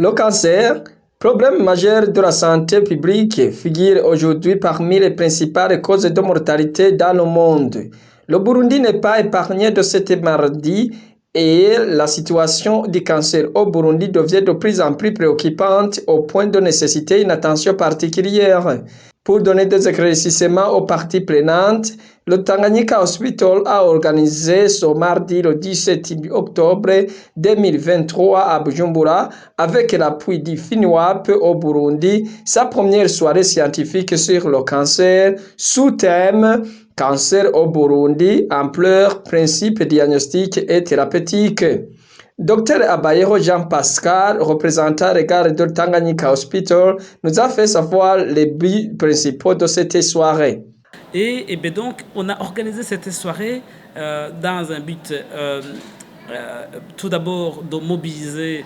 Le cancer, problème majeur de la santé publique, figure aujourd'hui parmi les principales causes de mortalité dans le monde. Le Burundi n'est pas épargné de cette maladie et la situation du cancer au Burundi devient de plus en plus préoccupante au point de nécessiter une attention particulière. Pour donner des éclaircissements aux parties prenantes, le Tanganyika Hospital a organisé ce mardi le 17 octobre 2023 à Bujumbura, avec l'appui du FINUAP au Burundi, sa première soirée scientifique sur le cancer, sous thème Cancer au Burundi, ampleur, principes, diagnostic et thérapeutique. Dr Abayeho Jean-Pascal, représentant regard de Tanganyika Hospital, nous a fait savoir les buts principaux de cette soirée. Et bien donc, on a organisé cette soirée dans un but tout d'abord de mobiliser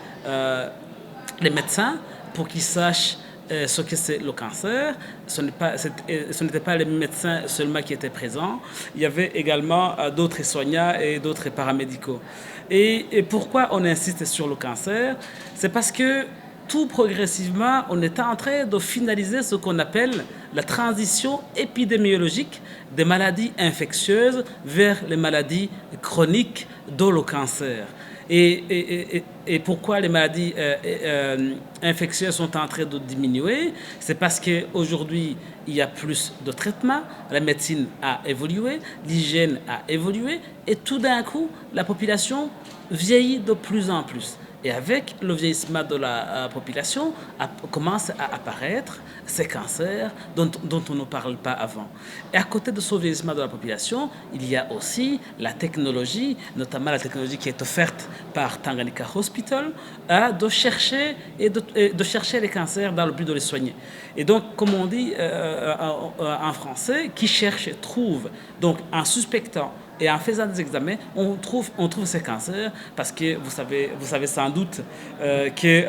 les médecins pour qu'ils sachent ce que c'est le cancer. Ce n'étaient pas les médecins seulement qui étaient présents. Il y avait également d'autres soignants et d'autres paramédicaux. Et pourquoi on insiste sur le cancer? C'est parce que tout progressivement, on est en train de finaliser ce qu'on appelle la transition épidémiologique des maladies infectieuses vers les maladies chroniques, dont le cancer. Et pourquoi les maladies infectieuses sont en train de diminuer? C'est parce qu'aujourd'hui, il y a plus de traitements, la médecine a évolué, l'hygiène a évolué, et tout d'un coup, la population vieillit de plus en plus. Et avec le vieillissement de la population, commencent à apparaître ces cancers dont on ne parle pas avant. Et à côté de ce vieillissement de la population, il y a aussi la technologie, notamment la technologie qui est offerte par Tanganyika Hospital, de chercher les cancers dans le but de les soigner. Et donc, comme on dit en français, qui cherche trouve. Donc, en suspectant et en faisant des examens, on trouve ces cancers parce que vous savez sans doute que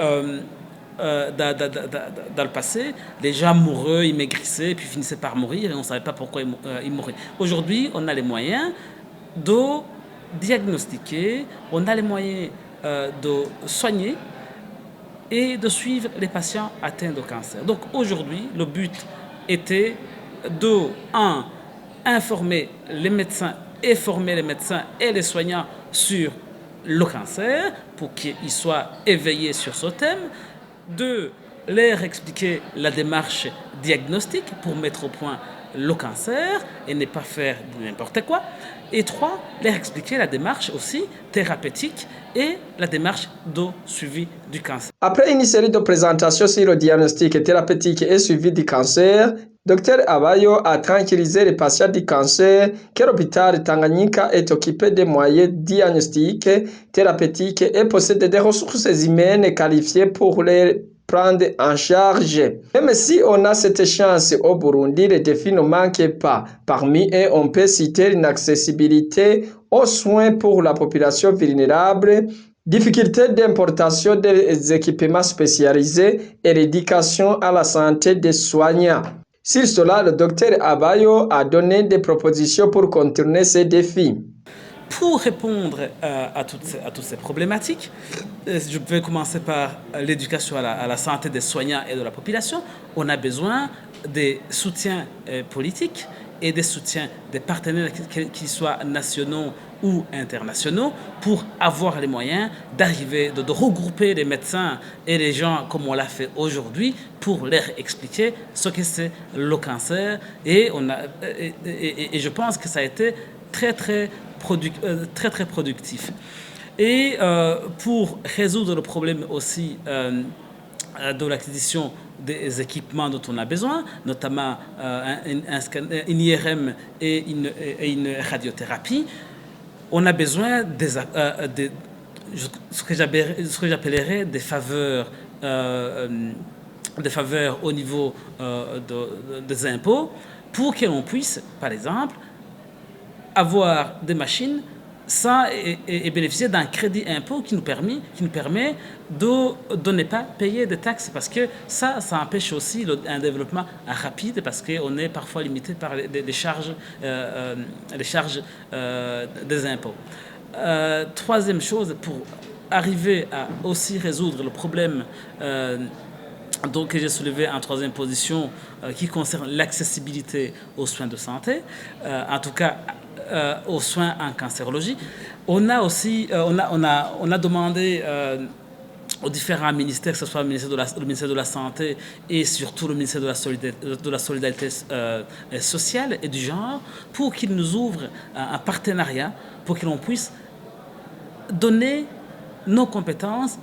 dans le passé, les gens mouraient, ils maigrissaient, puis finissaient par mourir et on ne savait pas pourquoi ils mouraient. Aujourd'hui, on a les moyens de diagnostiquer, on a les moyens de soigner et de suivre les patients atteints de cancer. Donc aujourd'hui, le but était de, informer les médecins et former les médecins et les soignants sur le cancer pour qu'ils soient éveillés sur ce thème. 2, leur expliquer la démarche diagnostique pour mettre au point le cancer et ne pas faire n'importe quoi. Et 3, leur expliquer la démarche aussi thérapeutique et la démarche de suivi du cancer. Après une série de présentations sur le diagnostic thérapeutique et suivi du cancer, Dr Abayo a tranquillisé les patients du cancer que l'hôpital Tanganyika est occupé des moyens diagnostiques, thérapeutiques et possède des ressources humaines qualifiées pour les prendre en charge. Même si on a cette chance au Burundi, les défis ne manquent pas. Parmi eux, on peut citer l'accessibilité aux soins pour la population vulnérable, difficulté d'importation des équipements spécialisés et l'éducation à la santé des soignants. Sur cela, le docteur Abayo a donné des propositions pour contourner ces défis. Pour répondre à toutes ces problématiques, je vais commencer par l'éducation à la santé des soignants et de la population. On a besoin des soutiens politiques et des soutiens des partenaires, qu'ils soient nationaux ou internationaux, pour avoir les moyens d'arriver, de regrouper les médecins et les gens comme on l'a fait aujourd'hui pour leur expliquer ce que c'est le cancer. Et je pense que ça a été très productif. Et pour résoudre le problème aussi de l'acquisition des équipements dont on a besoin, notamment une IRM et une radiothérapie, on a besoin ce que j'appellerais des faveurs au niveau des impôts pour que l'on puisse, par exemple, avoir des machines et bénéficier d'un crédit impôt qui nous permet de ne pas payer de taxes, parce que ça empêche aussi un développement rapide, parce qu'on est parfois limité par les charges des impôts. Troisième chose, pour arriver à aussi résoudre le problème donc, que j'ai soulevé en troisième position qui concerne l'accessibilité aux soins de santé, en tout cas aux soins en cancérologie. On a aussi on a demandé aux différents ministères, que ce soit le ministère de la Santé et surtout le ministère de la Solidarité sociale et du genre, pour qu'ils nous ouvrent un partenariat, pour que l'on puisse donner nos compétences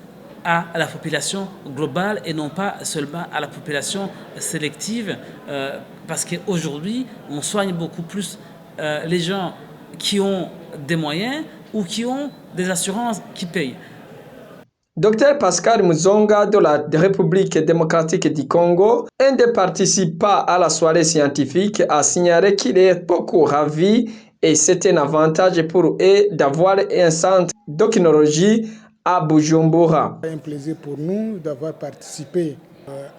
à la population globale et non pas seulement à la population sélective, parce qu'aujourd'hui, on soigne beaucoup plus les gens qui ont des moyens ou qui ont des assurances qui payent. Dr Pascal Muzonga de la République démocratique du Congo, un des participants à la soirée scientifique, a signalé qu'il est beaucoup ravi et c'est un avantage pour eux d'avoir un centre d'okinologie à Bujumbura. C'est un plaisir pour nous d'avoir participé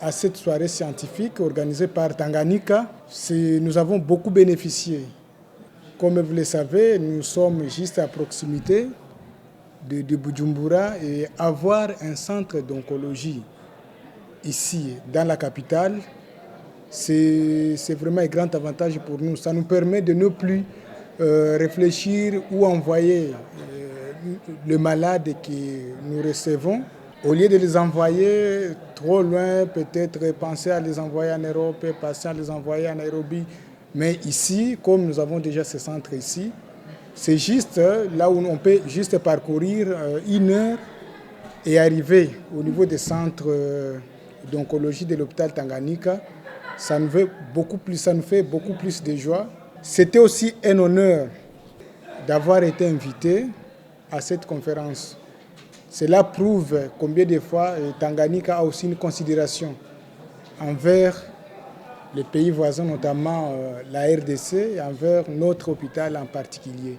à cette soirée scientifique organisée par Tanganyika. Nous avons beaucoup bénéficié. Comme vous le savez, nous sommes juste à proximité de Bujumbura et avoir un centre d'oncologie ici, dans la capitale, c'est vraiment un grand avantage pour nous. Ça nous permet de ne plus réfléchir ou envoyer le malade que nous recevons. Au lieu de les envoyer trop loin, peut-être penser à les envoyer en Europe, penser à les envoyer en Nairobi. Mais ici, comme nous avons déjà ce centre ici, c'est juste là où on peut juste parcourir 1 heure et arriver au niveau des centres d'oncologie de l'hôpital Tanganyika. Ça nous fait beaucoup plus de joie. C'était aussi un honneur d'avoir été invité à cette conférence. Cela prouve combien de fois Tanganyika a aussi une considération envers les pays voisins, notamment la RDC, et envers notre hôpital en particulier.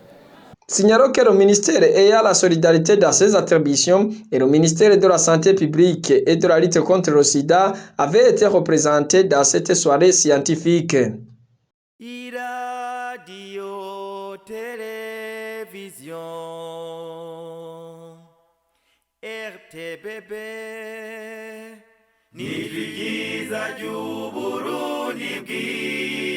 Signalons que le ministère ayant la solidarité dans ses attributions et le ministère de la Santé publique et de la lutte contre le sida avaient été représentés dans cette soirée scientifique. Radio, télévision, RTBB, ni vyiza ry'Uburundi bwiza.